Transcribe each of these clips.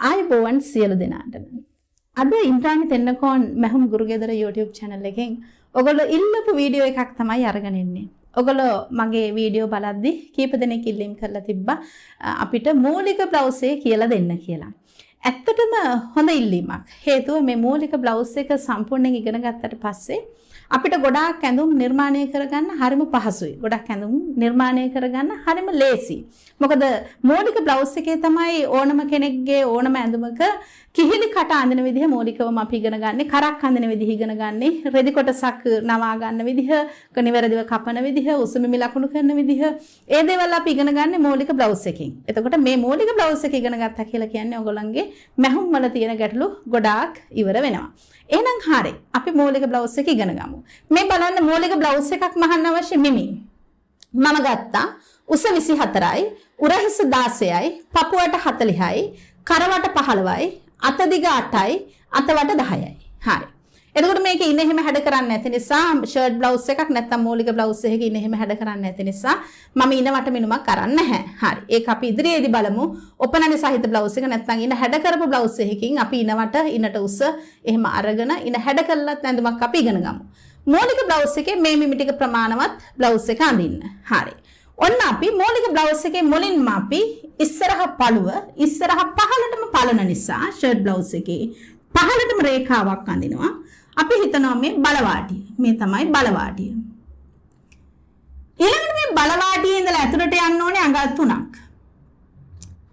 ආයුබෝවන් සියලු දෙනාටම. අද ඉන්ද්‍රාණි තෙන්නකෝන් මහම් ගුරුගෙදර YouTube channel එකෙන් ඔයගොල්ලෝ ඉල්ලපු වීඩියෝ එකක් තමයි අරගෙන ඉන්නේ. ඔයගොල්ලෝ මගේ වීඩියෝ බලද්දි කීප දෙනෙක් ඉල්ලීම් කරලා තිබ්බා අපිට මූලික බ්ලවුස් එක කියලා දෙන්න කියලා. ඇත්තටම හොඳ ඉල්ලීමක්. හේතුව මේ මූලික බ්ලවුස් එක සම්පූර්ණයෙන් ඉගෙන ගත්තට පස්සේ අපිට ගොඩාක් ඇඳුම් නිර්මාණය කරගන්න හරිම පහසුයි. ගොඩක් ඇඳුම් නිර්මාණය කරගන්න හරිම ලේසියි. මොකද මූලික බ්ලවුස් එකේ තමයි ඕනම කෙනෙක්ගේ ඕනම ඇඳුමක කිහිලි කට අඳින විදිහ මූලිකවම අපි ඉගෙන ගන්න. කරක් අඳින විදිහ ඉගෙන ගන්න. රෙදි කොටසක් නවා ගන්න විදිහ, නිවැරදිව කපන විදිහ, උසුමිමි ලකුණු කරන විදිහ, ඒ දේවල් අපි ඉගෙන ගන්න මූලික බ්ලවුස් එකෙන්. එතකොට මේ මූලික බ්ලවුස් එක ඉගෙන ගත්තා කියලා කියන්නේ ඔයගොල්ලන්ගේ මැහුම් වල තියෙන ගැටලු ගොඩාක් ඉවර වෙනවා. එහෙනම් හරි. අපි මූලික බ්ලවුස් එක ඉගෙන ගමු. මේ බලන්න මූලික බ්ලවුස් එකක් මහන්න අවශ්‍ය මිමි. මම ගත්තා උස 24යි, උරහිස 16යි, පපුවට 40යි, කරවට 15යි, අත දිග 8යි, අතවට 10යි. හරි. එතකොට මේක ඉන්නේ එහෙම හැඩ කරන්නේ නැති නිසා ෂර්ට් බ්ලවුස් එකක් නැත්තම් මූලික බ්ලවුස් එකක ඉන්නේ එහෙම හැඩ කරන්නේ නැති නිසා මම ඉන වට මිනුමක් කරන්නේ නැහැ. හරි. ඒක අපි ඉදිරියේදී බලමු. ඔපනනේ සහිත බ්ලවුස් එක නැත්තම් ඉන හැඩ කරපු බ්ලවුස් එකකින් අපි ඉනවට ඉනට උස එහෙම අරගෙන ඉන හැඩ කරලත් ඇඳුමක් අපි ඉගෙන ගමු. මූලික බ්ලවුස් එකේ මේ මිමි ටික ප්‍රමාණවත් බ්ලවුස් එක අඳින්න. හරි. ඔන්න අපි මූලික බ්ලවුස් එකේ මුලින්ම අපි ඉස්සරහ පළුව ඉස්සරහ පහළටම පළන නිසා ෂර්ට් බ්ලවුස් එකේ පහළටම රේඛාවක් අඳිනවා. අපි හිතනවා මේ බලවාටිය. මේ තමයි බලවාටිය. ඊළඟට මේ බලවාටියේ ඉඳලා ඇතුළට යන්න ඕනේ අඟල් 3ක්.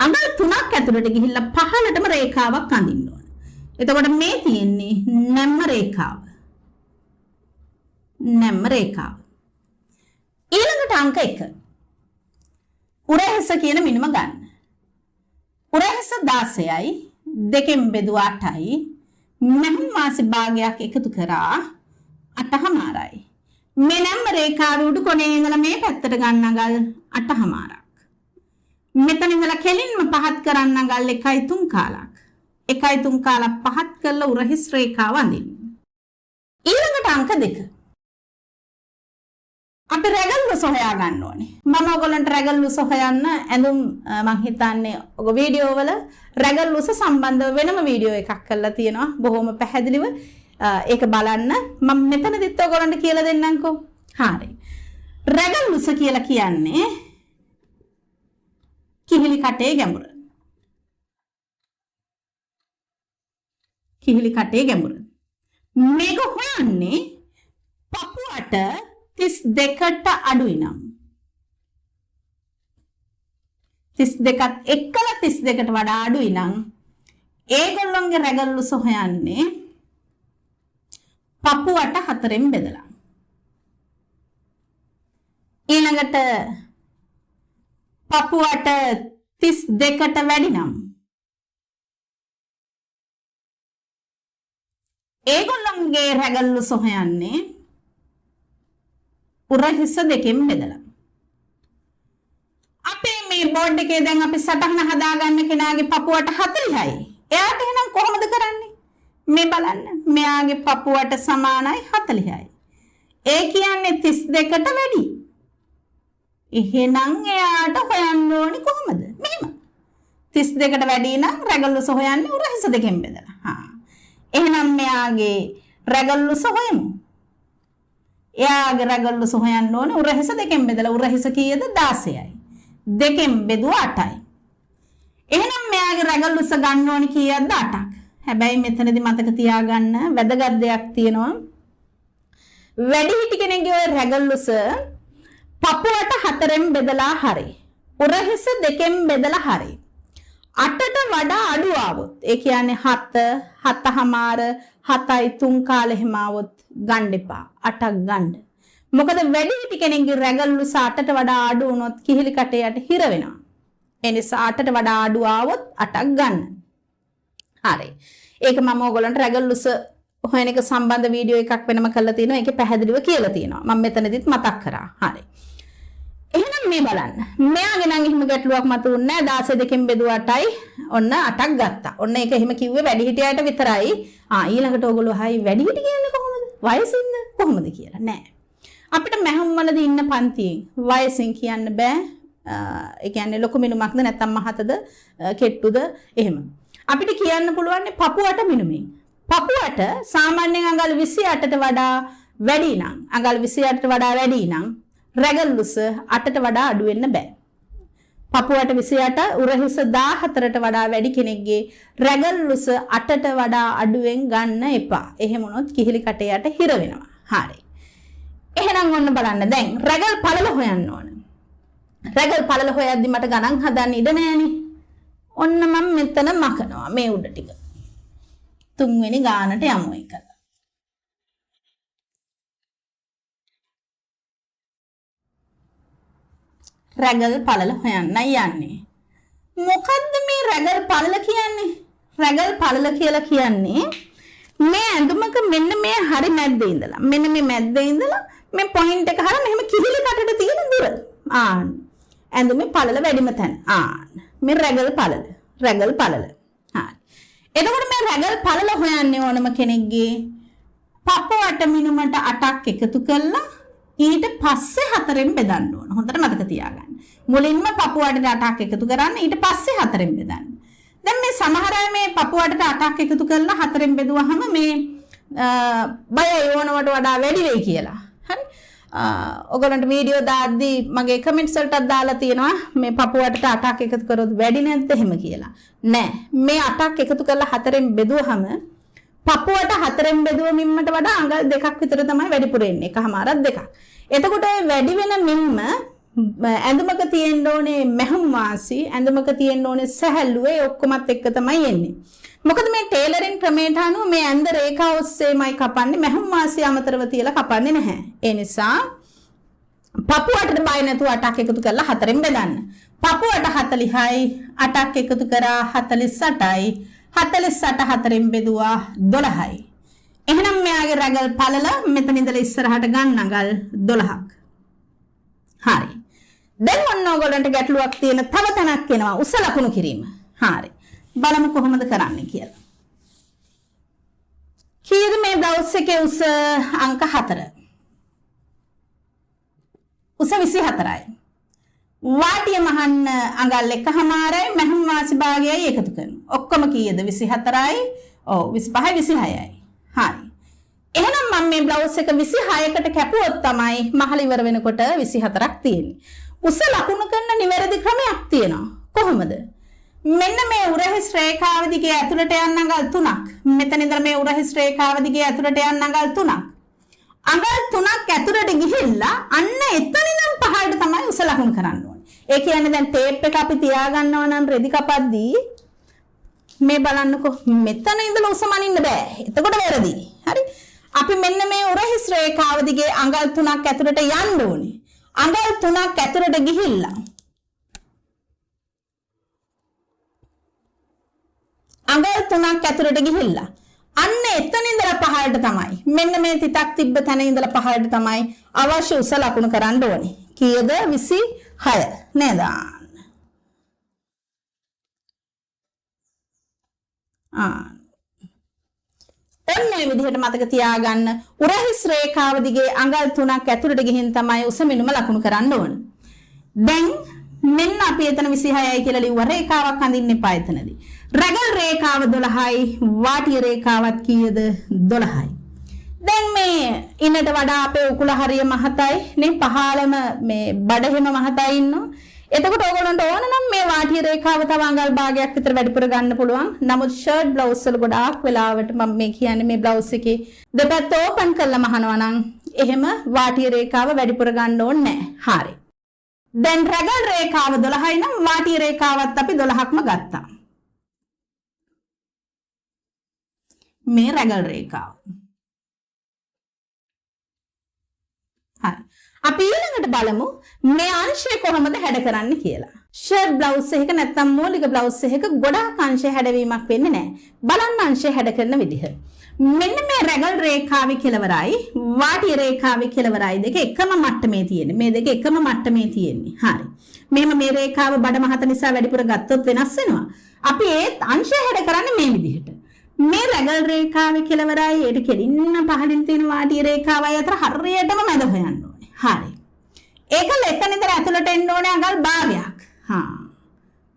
අඟල් 3ක් ඇතුළට ගිහිල්ලා පහළටම රේඛාවක් අඳින්න ඕනේ. එතකොට මේ තියෙන්නේ නැම්ම රේඛාව. නැම්ම රේඛාව. ඊළඟට අංක 1. උරහිස කියන මිනුම ගන්න. උරහිස 16යි, දෙකෙන් බෙදුවා 8යි, මහම් මාසි භාගයක් එකතු කරා 8මාරයි. මේ නම් රේඛාවේ උඩු කොනේ ඉඳලා මේ පැත්තට ගන්න අඟල් 8මාරක්. මෙතන ඉඳලා කෙලින්ම පහත් කරන්න අඟල් 1.3 කාලක්. 1.3 කාලක් පහත් කරලා උරහිස් රේඛාව අඳින්න. ඊළඟට අංක 2. අපි රැගල් ලුස හොයා ගන්න ඕනේ. මම ඔයගොල්ලන්ට රැගල් ලුස හොයන්න ඇඳුම් මම හිතන්නේ ඔය වීඩියෝ වල රැගල් ලුස සම්බන්ධව වෙනම වීඩියෝ එකක් කරලා තියෙනවා. බොහොම පැහැදිලිව ඒක බලන්න. මම මෙතනදිත් ඔයගොල්ලන්ට කියලා දෙන්නම්කෝ. හරි. රැගල් ලුස කියලා කියන්නේ කිහිලි කටේ ගැඹුර. කිහිලි කටේ ගැඹුර. මේක හොයන්නේ පපුවට 32ට අඩුයි නම් 32ත් එක්කලා 32ට වඩා අඩුයි නම් ඒගොල්ලොන්ගේ රැගල් ලුස හොයන්නේ පපුවට 4ෙන් බෙදලා. ඊළඟට පපුවට 32ට වැඩි නම් ඒගොල්ලොන්ගේ රැගල් ලුස හොයන්නේ උරහිස 2ෙන් බෙදලා. අපේ මේ බෝඩ් එකේ දැන් අපි සටහන හදාගන්න කෙනාගේ පපුවට 40යි. එයාට එහෙනම් කොහොමද කරන්නේ? මේ බලන්න. මෙයාගේ පපුවට සමානයි 40යි. ඒ කියන්නේ 32ට වැඩි. එහෙනම් එයාට හොයන්න ඕනි කොහොමද? මෙහෙම. 32ට වැඩි නම් රැගල් ලුස හොයන්නේ උරහිස 2ෙන් බෙදලා. එහෙනම් මෙයාගේ රැගල් ලුස හොයමු. එයාගේ රැගල් ලුස හොයන්න ඕනේ උරහිස 2ෙන් බෙදලා. උරහිස කීයද? 16යි. 2ෙන් බෙදුවා 8යි. එහෙනම් මෙයාගේ රැගල් ලුස ගන්න ඕනේ කීයක්ද? 8ක්. හැබැයි මෙතනදී මතක තියාගන්න වැදගත් දෙයක් තියෙනවා. වැඩිහිටි කෙනෙක්ගේ ඔය රැගල් ලුස පපුවට 4ෙන් බෙදලා හරි. උරහිස 2ෙන් බෙදලා හරි. 8ට වඩා අඩු ආවොත් ඒ කියන්නේ 7, 7මාර, 7.3 කාලෙ හිම આવොත් ගන්න එපා. 8ක් ගන්න. මොකද වැඩිහිටි කෙනෙක්ගේ රැගල් ලුස 8ට වඩා අඩු වුණොත් කිහිලි කටයට හිර වෙනවා. ඒ නිසා 8ට වඩා අඩු ආවොත් 8ක් ගන්න. හරි. ඒක මම ඔයගොල්ලන්ට රැගල් ලුස හොයන එක සම්බන්ධ වීඩියෝ එකක් වෙනම කරලා තිනවා. ඒකේ පැහැදිලිව කියලා තියෙනවා. මම මෙතනදිත් මතක් කරා. හරි. එහෙනම් මේ බලන්න. මෙයාගේ නම් එහෙම ගැටලුවක් මතුවන්නේ නැහැ. 16 2ෙන් බෙදුවා 8යි. ඔන්න 8ක් ගත්තා. ඔන්න ඒක එහෙම කිව්වේ වැඩිහිටියට විතරයි. ඊළඟට ඔයගොල්ලෝ හයි වැඩිහිටි කියන්නේ කොහොමද? වයසින්ද කොහොමද කියලා නෑ. අපිට මැහුම් වලදී ඉන්න පන්තියෙන් වයසින් කියන්න බෑ. ඒ කියන්නේ ලොකු මිනුමක්ද නැත්නම් මහතද කෙට්ටුද එහෙම. අපිට කියන්න පුළුවන් පපුවට මිනුමින්. පපුවට සාමාන්‍යයෙන් අඟල් 28ට වඩා වැඩි නම් අඟල් 28ට වඩා වැඩි නම් රැගල් උස 8ට වඩා අඩු වෙන්න බෑ. පපුවට 28 උරහිස 14ට වඩා වැඩි කෙනෙක්ගේ රැගල් උස 8ට වඩා අඩුවෙන් ගන්න එපා. එහෙම වුණොත් කිහිලි කටයට හිර වෙනවා. හරි. එහෙනම් ඔන්න බලන්න දැන් රැගල් පළල හොයන්න ඕන. රැගල් පළල හොයද්දි මට ගණන් හදන්න ඉඩ නෑනේ. ඔන්න මම මෙතන මකනවා මේ උඩ ටික. තුන්වෙනි ගානට යමු එක. රැගල් පළල හොයන්නයි යන්නේ. මොකද්ද මේ රැගල් පළල කියන්නේ? රැගල් පළල කියලා කියන්නේ මේ ඇඳුමක මෙන්න මේ හරි මැද්දේ ඉඳලා මෙන්න මේ මැද්දේ ඉඳලා මේ පොයින්ට් එක හරිය මෙහෙම කිහිලි කටට තියෙන දුර. ආන්න. ඇඳුමේ පළල වැඩිම තැන. ආන්න. මේ රැගල් පළල. රැගල් පළල. හරි. එතකොට මේ රැගල් පළල හොයන්නේ ඕනම කෙනෙක්ගේ පපුවට මිනුමට 8ක් එකතු කරලා ඊට පස්සේ 4ෙන් බෙදන්න ඕන. හොඳට මතක තියාගන්න. මුලින්ම පපුවට 8ක් එකතු කරන්න ඊට පස්සේ 4ෙන් බෙදන්න. දැන් මේ සමහර අය මේ පපුවට 8ක් එකතු කරලා 4ෙන් බෙදුවහම මේ බය යෝනවට වඩා වැඩි වෙයි කියලා. හරි. ඔයගොල්ලන්ට වීඩියෝ දාද්දී මගේ කමෙන්ට්ස් වලටත් දාලා තියෙනවා මේ පපුවට 8ක් එකතු කරොත් වැඩි නැද්ද එහෙම කියලා. නෑ. මේ 8ක් එකතු කරලා 4ෙන් බෙදුවහම පපුවට 4ෙන් බෙදුව මිම්මට වඩා අඟල් 2ක් විතර තමයි වැඩිපුර එන්නේ. එකමාරක් දෙකක්. එතකොට ඔය වැඩි වෙන මිම්ම ඇඳුමක තියෙන්න ඕනේ මැහුම් වාසි, ඇඳුමක තියෙන්න ඕනේ සැහැල්ලුවේ ඔක්කොමත් එක්ක තමයි එන්නේ. මොකද මේ ටේලරින් ක්‍රමයට අනුව මේ ඇඳ රේඛා ඔස්සේමයි කපන්නේ, මැහුම් වාසි අමතරව තියලා කපන්නේ නැහැ. ඒ නිසා පපුවටට බය නැතුව 8ක් එකතු කරලා 4ෙන් බෙදන්න. පපුවට 40යි 8ක් එකතු කරා 48යි 48 4ෙන් බෙදුවා 12යි. එහෙනම් මෙයාගේ රැගල් පළල මෙතන ඉඳලා ඉස්සරහට ගන්න අඟල් 12ක්. හරි. දැන් ඔන්න ඔයගොල්ලන්ට ගැටලුවක් තියෙන තව තැනක් එනවා උස ලකුණු කිරීම. හරි. බලමු කොහොමද කරන්නේ කියලා. කීයද මේ බ්ලවුස් එකේ උස අංක 4. උස 24යි. වාටිය මහන්න අඟල් 1මාරයි මහම් වාසි භාගයයි එකතු කරනවා. ඔක්කොම කීයද 24යි. ඔව් 25යි 26යි. හරි. එහෙනම් මම මේ බ්ලවුස් එක 26කට කැපුවොත් තමයි මහල ඉවර වෙනකොට 24ක් තියෙන්නේ. උස ලකුණු කරන නිවැරදි ක්‍රමයක් තියෙනවා. කොහොමද? මෙන්න මේ උරහිස් රේඛාව දිගේ ඇතුළට යන අඟල් 3ක්. මෙතන ඉඳලා මේ උරහිස් රේඛාව දිගේ ඇතුළට යන අඟල් 3ක්. අඟල් 3ක් ඇතුළට ගිහිල්ලා අන්න එතන ඉඳන් පහළට තමයි උස ලකුණු කරන්න ඕනේ. ඒ කියන්නේ දැන් ටේප් එක අපි තියා ගන්නවා නම් රෙදි කපද්දී මේ බලන්නකෝ මෙතන ඉඳලා උස මනින්න බෑ. එතකොට වැරදි. හරි. අපි මෙන්න මේ උරහිස් රේඛාව දිගේ අඟල් 3ක් ඇතුළට යන්න ඕනේ. අඟල් 3ක් ඇතුළට ගිහිල්ලා අඟල් 3ක් ඇතුළට ගිහිල්ලා අන්න එතන ඉඳලා පහළට තමයි මෙන්න මේ තිතක් තිබ්බ තැන ඉඳලා පහළට තමයි අවශ්‍ය උස ලකුණු කරන්න ඕනේ. කීයද 26 නේද? ඔන්න මේ විදිහට මතක තියාගන්න උරහිස් රේඛාව දිගේ අඟල් 3ක් ඇතුළට ගිහින් තමයි උස මිනුම ලකුණු කරන්න ඕන. දැන් මෙන්න අපි එතන 26යි කියලා ලිව්ව රේඛාවක් අඳින්න එපා එතනදී. රැගල් රේඛාව 12යි වාටිය රේඛාවත් කීයද 12යි. දැන් මේ ඉන්නට වඩා අපේ උකුල හරිය මහතයි නේ පහළම මේ බඩ හැම මහතයි ඉන්නවා. එතකොට ඕගොල්ලන්ට ඕන නම් මේ වාටිය රේඛාව තව අඟල් භාගයක් විතර වැඩිපුර ගන්න පුළුවන්. නමුත් ෂර්ට් බ්ලවුස් වල ගොඩාක් වෙලාවට මම මේ කියන්නේ මේ බ්ලවුස් එකේ දෙපැත්ත ඕපන් කරලා මහනවා නම් එහෙම වාටිය රේඛාව වැඩිපුර ගන්න ඕනේ නැහැ. හරි. දැන් රැගල් රේඛාව 12යි නම් වාටිය රේඛාවත් අපි 12ක්ම ගත්තා. මේ රැගල් රේඛාව. හරි. අපි ඊළඟට බලමු මේ අංශය කොහොමද හැඩ කරන්නේ කියලා. ෂර්ට් බ්ලවුස් එකක නැත්නම් මූලික බ්ලවුස් එකක ගොඩාක් අංශය හැඩවීමක් වෙන්නේ නැහැ. බලන්න අංශය හැඩ කරන විදිහ. මෙන්න මේ රැගල් රේඛාවේ කෙලවරයි වාටිය රේඛාවේ කෙලවරයි දෙක එකම මට්ටමේ තියෙන්නේ. මේ දෙක එකම මට්ටමේ තියෙන්නේ. හරි. මෙහෙම මේ රේඛාව බඩ මහත නිසා වැඩිපුර ගත්තොත් වෙනස් වෙනවා. අපි ඒ අංශය හැඩ කරන්නේ මේ විදිහට. මේ රැගල් රේඛාවේ කෙලවරයි ඒට කෙලින්න පහළින් තියෙන වාටිය රේඛාවයි අතර හරියටම මැද හොයන්න ඕනේ. හරි. ඒක එතන ඉඳලා ඇතුළට එන්න ඕනේ අඟල් භාගයක්.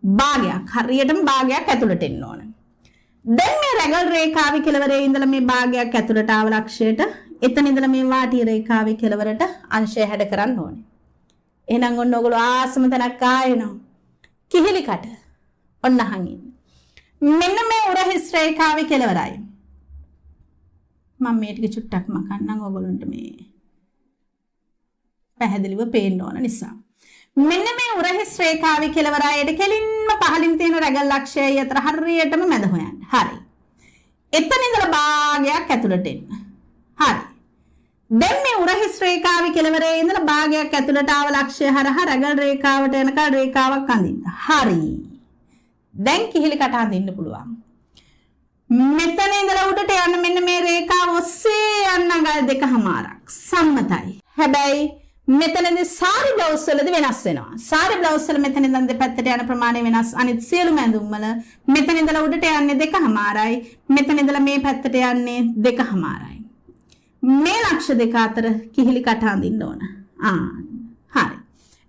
භාගයක් හරියටම භාගයක් ඇතුළට එන්න ඕනේ. දැන් මේ රැගල් රේඛාවේ කෙළවරේ ඉඳලා මේ භාගයක් ඇතුළට ආව ලක්ෂයට එතන ඉඳලා මේ වාටීය රේඛාවේ කෙළවරට අංශය හැඩ කරන්න ඕනේ. එහෙනම් ඔන්න ඔයගොල්ලෝ ආසම තැනක් ආයෙනවා. කිහිලි කට. ඔන්න අහන් ඉන්න. මෙන්න මේ උරහිස් රේඛාවේ කෙළවරයි. මම මේ ටික චුට්ටක් මකන්නම් ඔයගොල්ලන්ට මේ පැහැදිලිව පේන්න ඕන නිසා. මෙන්න මේ උරහිස් රේඛාවේ කෙළවරයට කෙලින්ම පහළින් තියෙන රැගල් ලක්ෂයයි අතර හරියටම මැද හොයන්න. හරි. එතන ඉඳලා භාගයක් ඇතුළට එන්න. හරි. දැන් මේ උරහිස් රේඛාවේ කෙළවරේ ඉඳලා භාගයක් ඇතුළට ආව ලක්ෂය හරහා රැගල් රේඛාවට යනකල් රේඛාවක් අඳින්න. හරි. දැන් කිහිලි කට අඳින්න පුළුවන්. මෙතන ඉඳලා උඩට යන්න මෙන්න මේ රේඛාව ඔස්සේ යන්න අඟල් දෙකමාරක් සම්මතයි. හැබැයි මෙතනදී සාරි බ්ලවුස් වලදී වෙනස් වෙනවා. සාරි බ්ලවුස් වල මෙතන ඉඳන් දෙපැත්තට යන ප්‍රමාණය වෙනස්. අනිත් සියලුම ඇඳුම් වල මෙතන ඉඳලා උඩට යන්නේ දෙකමාරයි. මෙතන ඉඳලා මේ පැත්තට යන්නේ දෙකමාරයි. මේ ලක්ෂ දෙක අතර කිහිලි කට අඳින්න ඕන. හරි.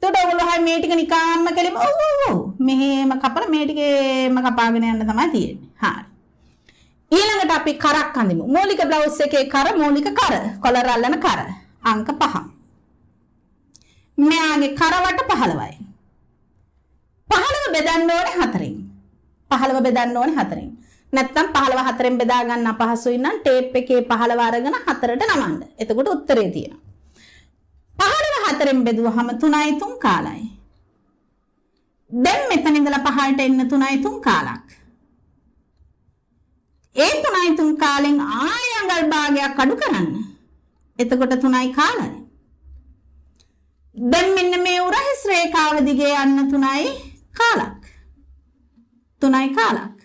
එතකොට ඔයගොල්ලෝ හයි මේ ටික නිකාම්ම කෙලිම ඔව් මෙහෙම කපලා මේ ටිකේම කපාගෙන යන්න තමයි තියෙන්නේ. හරි. ඊළඟට අපි කරක් අඳිමු. මූලික බ්ලවුස් එකේ කර මූලික කර කොලර් අල්ලන කර අංක 5. මෙයාගේ කරවට 15යි. 15 බෙදන්න ඕනේ 4න්. 15 බෙදන්න ඕනේ 4න්. නැත්තම් 15 4න් බෙදා ගන්න අපහසුයි නම් ටේප් එකේ 15 අරගෙන 4ට නමන්න. එතකොට උත්තරේ තියෙනවා. 15 4න් බෙදුවහම 3යි 3 කාලයි. දැන් මෙතන ඉඳලා 5ට එන්න 3යි 3 කාලක්. ඒ 3යි 3 කාලෙන් ආයෙ අඟල් භාගයක් අඩු කරන්න. එතකොට 3යි කාලයි. දැන් මෙන්න මේ උරහිස් රේඛාව දිගේ යන්න 3යි කාලක්. 3යි කාලක්.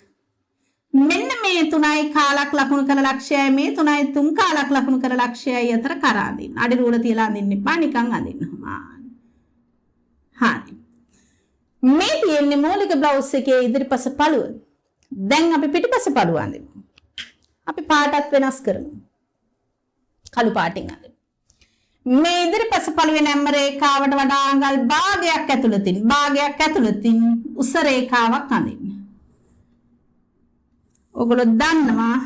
මෙන්න මේ 3යි කාලක් ලකුණු කර ලක්ෂයයි මේ 3යි 3 කාලක් ලකුණු කර ලක්ෂයයි අතර කර අඳින්න. අඩි රූල තියලා අඳින්න එපා නිකන් අඳින්න. හරි. මේ තියෙන්නේ මූලික බ්ලවුස් එකේ ඉදිරිපස පළුව. දැන් අපි පිටිපස පළුව අඳිමු. අපි පාටත් වෙනස් කරමු. කළු පාටින් අඳිමු. මේ ඉදිරිපස පළුවේ නැම්ම රේඛාවට වඩා අඟල් භාගයක් ඇතුළතින් උස රේඛාවක් අඳින්න. ඔයගොල්ලෝ දන්නවා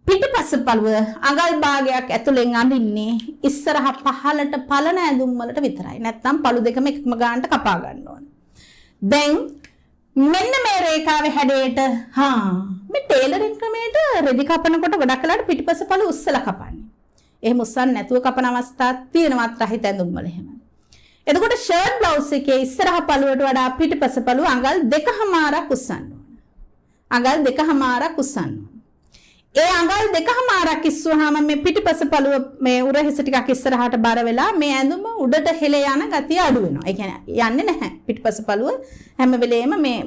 පිටිපස පළුව අඟල් භාගයක් ඇතුලෙන් අඳින්නේ ඉස්සරහා පහළට පළන ඇඳුම් වලට විතරයි. නැත්තම් පළු දෙකම එකම ගානට කපා ගන්න ඕන. දැන් මෙන්න මේ රේඛාවේ හැඩයට මේ ටේලරින් ක්‍රමයට රෙදි කපනකොට ගොඩක් වෙලාවට පිටිපස පළුව උස්සලා කපන්නේ. එහෙම උස්සන්න නැතුව කපන අවස්ථාවක් තියෙනවා රහිත ඇඳුම් වල එහෙම. එතකොට ෂර්ට් බ්ලවුස් එකේ ඉස්සරහා පළුවට වඩා පිටිපස පළුව අඟල් 2.5ක් උස්සන්න ඕන. අඟල් 2.5ක් උස්සන්න. ඒ අඟල් 2.5ක් ඉස්සුවාම මේ පිටිපස පළුව මේ උරහිස ටිකක් ඉස්සරහට බර වෙලා මේ ඇඳුම උඩට හෙල යන ගතිය අඩු වෙනවා. ඒ කියන්නේ යන්නේ නැහැ. පිටිපස පළුව හැම වෙලේම මේ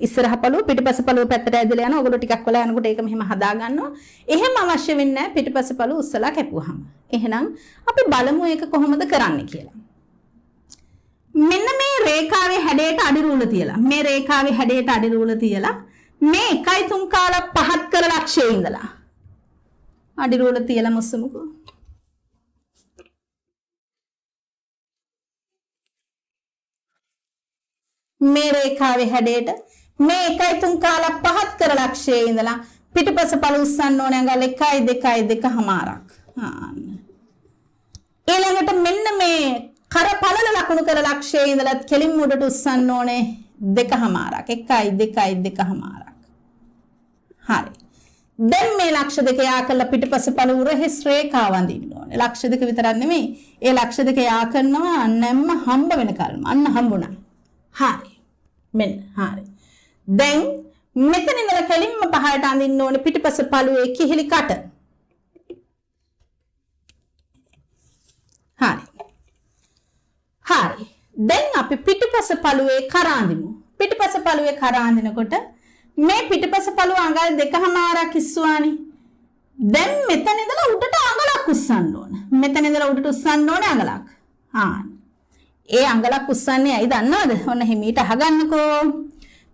ඉස්සරහ පළුව පිටිපස පළුව පැත්තට ඇදලා යනවා. ඔයගොල්ලෝ ටිකක් වෙලා යනකොට ඒක මෙහෙම හදා ගන්නවා. එහෙම අවශ්‍ය වෙන්නේ නැහැ පිටිපස පළුව උස්සලා කැපුවාම. එහෙනම් අපි බලමු ඒක කොහොමද කරන්නේ කියලා. මෙන්න මේ රේඛාවේ හැඩයට අඩි රූල තියලා මේ රේඛාවේ හැඩයට අඩි රූල තියලා මේ 1යි 3 කාලක් පහත් කර ලක්ෂයේ ඉඳලා අඩි රූල තියලා මුස්සමුකෝ. මේ රේඛාවේ හැඩයට මේ 1යි 3 කාලක් පහත් කර ලක්ෂයේ ඉඳලා පිටිපස පළු උස්සන්න ඕනේ අඟල් 1යි 2යි 2.5ක්. ඊළඟට මෙන්න මේ කර පළල ලකුණු කර ලක්ෂයේ ඉඳලා කෙලින් උඩට උස්සන්න ඕනේ 2.5ක්. 1යි 2යි 2.5ක්. හරි. දැන් මේ ලක්ෂ දෙක යා කරලා පිටිපස පළු උරහිස් රේඛාව අඳින්න ඕනේ. ලක්ෂ දෙක විතරක් නෙමෙයි. ඒ ලක්ෂ දෙක යා කරනවා නැම්ම හම්බ වෙනකල්ම. අන්න හම්බුණා. හරි. මෙන්න හරි. දැන් මෙතන ඉඳලා කෙලින්ම පහයට අඳින්න ඕනේ පිටිපස පළුවේ කිහිලි කට. හරි. හරි. දැන් අපි පිටිපස පළුවේ කර අඳිමු. පිටිපස පළුවේ කර අඳිනකොට මේ පිටිපස පළුව අඟල් 2.5ක් ඉස්සුවානේ. දැන් මෙතන ඉඳලා උඩට අඟලක් උස්සන්න ඕන. මෙතන ඉඳලා උඩට උස්සන්න ඕනේ අඟලක්. ඒ අඟලක් උස්සන්නේ ඇයි දන්නවද? ඔන්න හිමීට අහගන්නකෝ.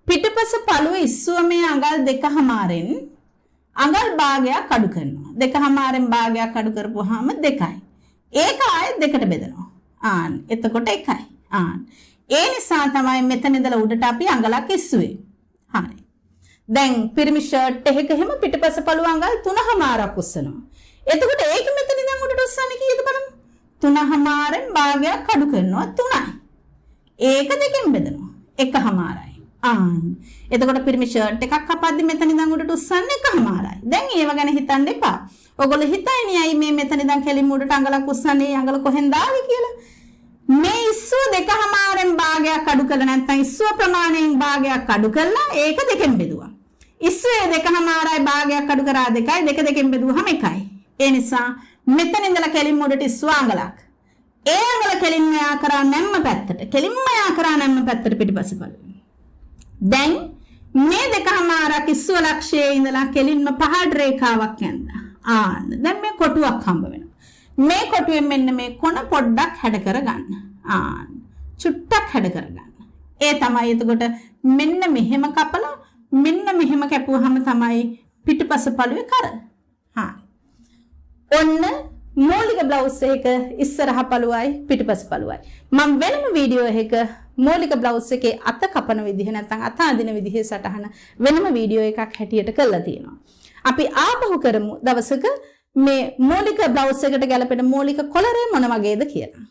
පිටිපස පළුව ඉස්සුව මේ අඟල් 2.5ෙන් අඟල් භාගයක් අඩු කරනවා. 2.5ෙන් භාගයක් අඩු කරපුවාම 2යි. ඒක ආයෙත් 2ට බෙදනවා. එතකොට 1යි. ඒ නිසා තමයි මෙතන ඉඳලා උඩට අපි අඟලක් ඉස්සුවේ. හරි. දැන් පිරිමි ෂර්ට් එකක හැම පිටපස පළුව අඟල් 3මාරක් උස්සනවා. එතකොට ඒක මෙතන ඉඳන් උඩට උස්සන්නේ කීයද බලමු. 3මාරෙන් භාගයක් අඩු කරනවා 3යි. ඒක දෙකෙන් බෙදනවා. 1මාරයි. එතකොට පිරිමි ෂර්ට් එකක් කපද්දි මෙතන ඉඳන් උඩට උස්සන්නේ 1මාරයි. දැන් ඒව ගැන හිතන්න එපා. ඔයගොල්ලෝ හිතන්නේ අයි මේ මෙතන ඉඳන් කෙලින් උඩට අඟලක් උස්සන්නේ අඟල කොහෙන්ද ආවේ කියලා. මේ ඉස්සුව 2මාරෙන් භාගයක් අඩු කරලා නැත්නම් ඉස්සුව ප්‍රමාණයෙන් භාගයක් අඩු කරලා ඒක දෙකෙන් බෙදුවා. ඉස්සුවේ 2මාරයි භාගයක් අඩු කරා 2යි 2 දෙකෙන් බෙදුවහම 1යි. ඒ නිසා මෙතන ඉඳලා කෙලින් උඩට ඉස්සුව අඟලක්. ඒ අඟල කෙලින්ම යා කරා නැම්ම පැත්තට. කෙලින්ම යා කරා නැම්ම පැත්තට පිටිපස්ස බලන්න. දැන් මේ 2මාරක් ඉස්සුව ලක්ෂයේ ඉඳලා කෙලින්ම පහළ රේඛාවක් යනවා. දැන් මේ කොටුවක් හම්බ වෙනවා. මේ කොටුවෙන් මෙන්න මේ කොන පොඩ්ඩක් හැඩ කරගන්න. චුට්ටක් හැඩ කරගන්න. ඒ තමයි එතකොට මෙන්න මෙහෙම කපලා මෙන්න මෙහෙම කැපුවාම තමයි පිටුපස පළුවේ කර. ඔන්න මූලික බ්ලවුස් එක ඉස්සරහ පළුවයි පිටුපස පළුවයි. මම වෙනම වීඩියෝ එකක මූලික බ්ලවුස් එකේ අත කපන විදිහ නැත්නම් අත අදින විදිහේ සටහන වෙනම වීඩියෝ එකක් හැටියට කරලා තියෙනවා. අපි ආපහු කරමු දවසක මේ මූලික බ්ලවුස් එකට ගැලපෙන මූලික කොලරේ මොන වගේද කියලා.